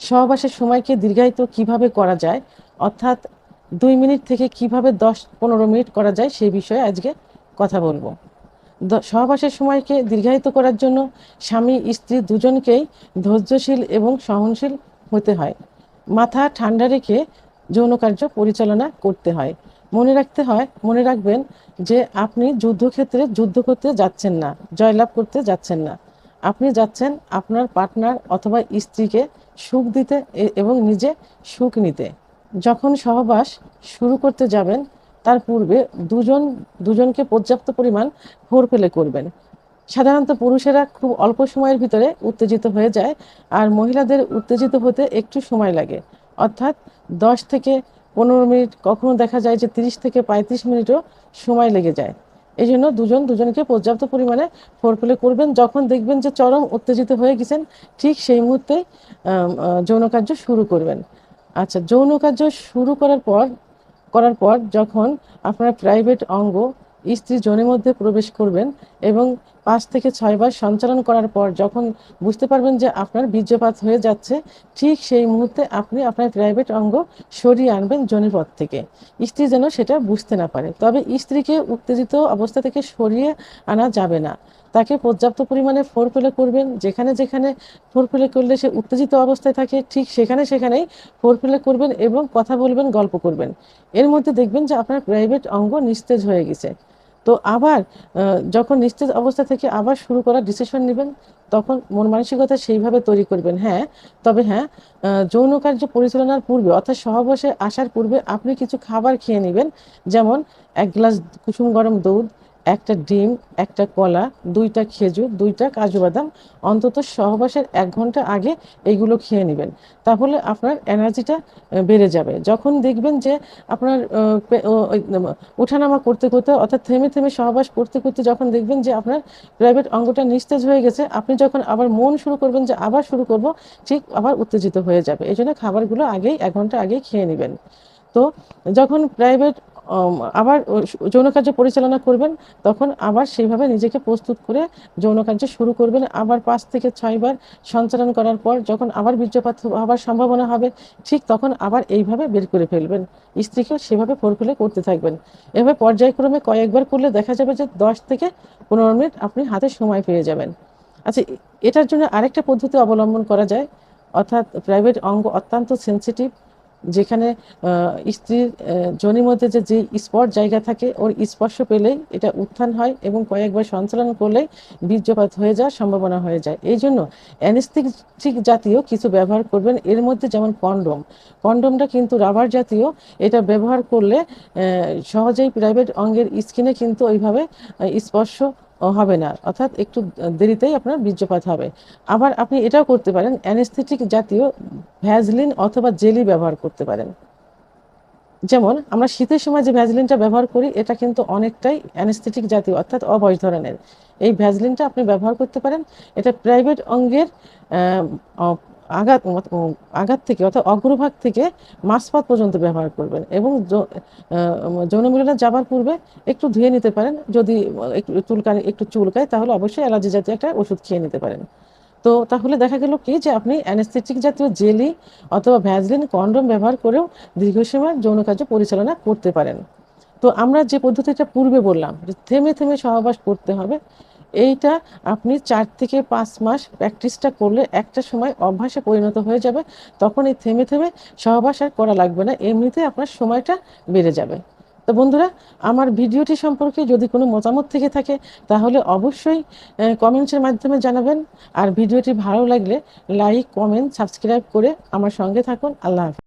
সহবাসের সময়কে দীর্ঘায়িত কিভাবে করা যায়, অর্থাৎ 2 মিনিট থেকে কিভাবে 10-15 মিনিট করা যায় সেই বিষয়ে আজকে কথা বলবো। সহবাসের সময়কে দীর্ঘায়িত করার জন্য স্বামী স্ত্রী দুজনকেই ধৈর্যশীল এবং সহনশীল হতে হয়। মাথা ঠান্ডা রেখে যৌন কার্য পরিচালনা করতে হয়। মনে রাখবেন যে আপনি যুদ্ধক্ষেত্রে যুদ্ধ করতে যাচ্ছেন না, জয়লাভ করতে যাচ্ছেন না। আপনি যাচ্ছেন আপনার পার্টনার অথবা স্ত্রীকে সুখ দিতে এবং নিজে সুখ নিতে। যখন সহবাস শুরু করতে যাবেন তার পূর্বে দুজনকে পর্যাপ্ত পরিমাণ ফোরপ্লে করবেন। সাধারণত পুরুষেরা খুব অল্প সময়ের ভিতরে উত্তেজিত হয়ে যায়, আর মহিলাদের উত্তেজিত হতে একটু সময় লাগে, অর্থাৎ 10 থেকে 15 মিনিট, কখনো দেখা যায় যে 30 থেকে 35 মিনিটও সময় লেগে যায়। এই জন্য দুজনকে পর্যাপ্ত পরিমাণে ফোরপ্লে করবেন। যখন দেখবেন যে চরম উত্তেজিত হয়ে গেছেন, ঠিক সেই মুহূর্তেই যৌন কার্য শুরু করবেন। আচ্ছা, যৌন কার্য শুরু করার পর যখন আপনার প্রাইভেট অঙ্গ স্ত্রী যোনির মধ্যে প্রবেশ করবেন এবং 5 থেকে 6 বার সঞ্চালন করার পর যখন বুঝতে পারবেন যে আপনার বীর্যপাত হয়ে যাচ্ছে, ঠিক সেই মুহূর্তে আপনি আপনার প্রাইভেট অঙ্গ সরিয়ে আনবেন যোনিপথ থেকে। স্ত্রী যেন সেটা বুঝতে না পারে। তবে স্ত্রীকে উত্তেজিত অবস্থা থেকে সরিয়ে আনা যাবে না, তাকে পর্যাপ্ত পরিমাণে ফোরপ্লে করবেন। যেখানে যেখানে ফোরপ্লে করলে সে উত্তেজিত অবস্থায় থাকে, ঠিক সেখানেই ফোরপ্লে করবেন এবং কথা বলবেন, গল্প করবেন। এর মধ্যে দেখবেন যে আপনার প্রাইভেট অঙ্গ নিস্তেজ হয়ে গেছে। তো আবার যখন নিস্তেজ অবস্থা থেকে আবার শুরু করার ডিসিশন নেবেন, তখন মন মানসিকতা সেইভাবে তৈরি করবেন। তবে যৌন কার্য পরিচালনার পূর্বে অর্থাৎ সহবাসে আসার পূর্বে আপনি কিছু খাবার খেয়ে নেবেন। যেমন 1 গ্লাস কুসুম গরম দুধ, একটা ডিম, একটা কলা, 2টা খেজুর, 2টা কাজু বাদাম, অন্তত সহবাসের 1 ঘন্টা আগে এইগুলো খেয়ে নেবেন। তাহলে আপনার এনার্জিটা বেড়ে যাবে। যখন দেখবেন যে আপনার ওঠানামা করতে করতে অর্থাৎ থেমে থেমে সহবাস করতে করতে যখন দেখবেন যে আপনার প্রাইভেট অঙ্গটা নিস্তেজ হয়ে গেছে, আপনি যখন আবার মন শুরু করবেন যে আবার শুরু করব, ঠিক আবার উত্তেজিত হয়ে যাবে। এই জন্য খাবারগুলো 1 ঘন্টা আগেই খেয়ে নেবেন। তো যখন প্রাইভেট আবার যৌন কার্য পরিচালনা করবেন, তখন আবার সেইভাবে নিজেকে প্রস্তুত করে যৌন কার্য শুরু করবেন। আবার 5 থেকে 6 বার সঞ্চালন করার পর যখন আবার বীর্যপাত হওয়ার সম্ভাবনা হবে, ঠিক তখন আবার এইভাবে বের করে ফেলবেন। স্ত্রীকেও সেভাবে ফোরপ্লে করতে থাকবেন। এভাবে পর্যায়ক্রমে কয়েকবার করলে দেখা যাবে যে 10 থেকে 15 মিনিট আপনি হাতে সময় পেয়ে যাবেন। আচ্ছা, এটার জন্য আরেকটা পদ্ধতি অবলম্বন করা যায়, অর্থাৎ প্রাইভেট অঙ্গ অত্যন্ত সেন্সিটিভ। যেখানে স্ত্রীর যোনির মধ্যে যে স্পট জায়গা থাকে, ওর স্পর্শ পেলেই এটা উত্থান হয় এবং কয়েকবার সঞ্চালন করলেই বীর্যপাত হয়ে যাওয়ার সম্ভাবনা হয়ে যায়। এই জন্য অ্যানেস্থেটিক জাতীয় কিছু ব্যবহার করবেন। এর মধ্যে যেমন কন্ডমটা কিন্তু রাবার জাতীয়। এটা ব্যবহার করলে সহজেই প্রাইভেট অঙ্গের স্কিনে কিন্তু ওইভাবে স্পর্শ হবে না, অর্থাৎ একটু দেরিতেই আপনার বীর্যপাত হবে। আবার আপনি এটাও করতে পারেন, অ্যানেস্থেটিক জাতীয় ভ্যাসলিন অথবা জেলি ব্যবহার করতে পারেন। যেমন আমরা শীতের সময় যে ভ্যাসলিনটা ব্যবহার করি, এটা কিন্তু অনেকটাই অ্যানেস্থেটিক জাতীয়, অর্থাৎ অবশ ধরনের। এই ভ্যাসলিনটা আপনি ব্যবহার করতে পারেন। এটা প্রাইভেট অঙ্গের আঘাত আঘাত থেকে অর্থাৎ অগ্রভাগ থেকে মাঝপথ পর্যন্ত ব্যবহার করবেন এবং যৌন মিলনে যাবার পূর্বে একটু ধুয়ে নিতে পারেন। যদি একটু চুলকায় তাহলে অবশ্যই অ্যালার্জি জাতীয় একটা ওষুধ খেয়ে নিতে পারেন। তো তাহলে দেখা গেল কি যে আপনি অ্যানেস্থেটিক জাতীয় জেলি অথবা ভ্যাসলিন, কন্ডোম ব্যবহার করেও দীর্ঘ সময় যৌন কার্য পরিচালনা করতে পারেন। তো আমরা যে পদ্ধতিটা পূর্বে বললাম যে থেমে থেমে সহবাস করতে হবে, এইটা আপনি 4 থেকে 5 মাস প্র্যাকটিসটা করলে একটা সময় অভ্যাসে পরিণত হয়ে যাবে। তখন এই থেমে থেমে সহবাস আর করা লাগবে না, এমনিতে আপনার সময়টা বেড়ে যাবে। তো বন্ধুরা, আমার ভিডিওটি সম্পর্কে যদি কোনো মতামত থেকে থাকে তাহলে অবশ্যই কমেন্টসের মাধ্যমে জানাবেন। আর ভিডিওটি ভালো লাগলে লাইক, কমেন্ট, সাবস্ক্রাইব করে আমার সঙ্গে থাকুন। আল্লাহ হাফেজ।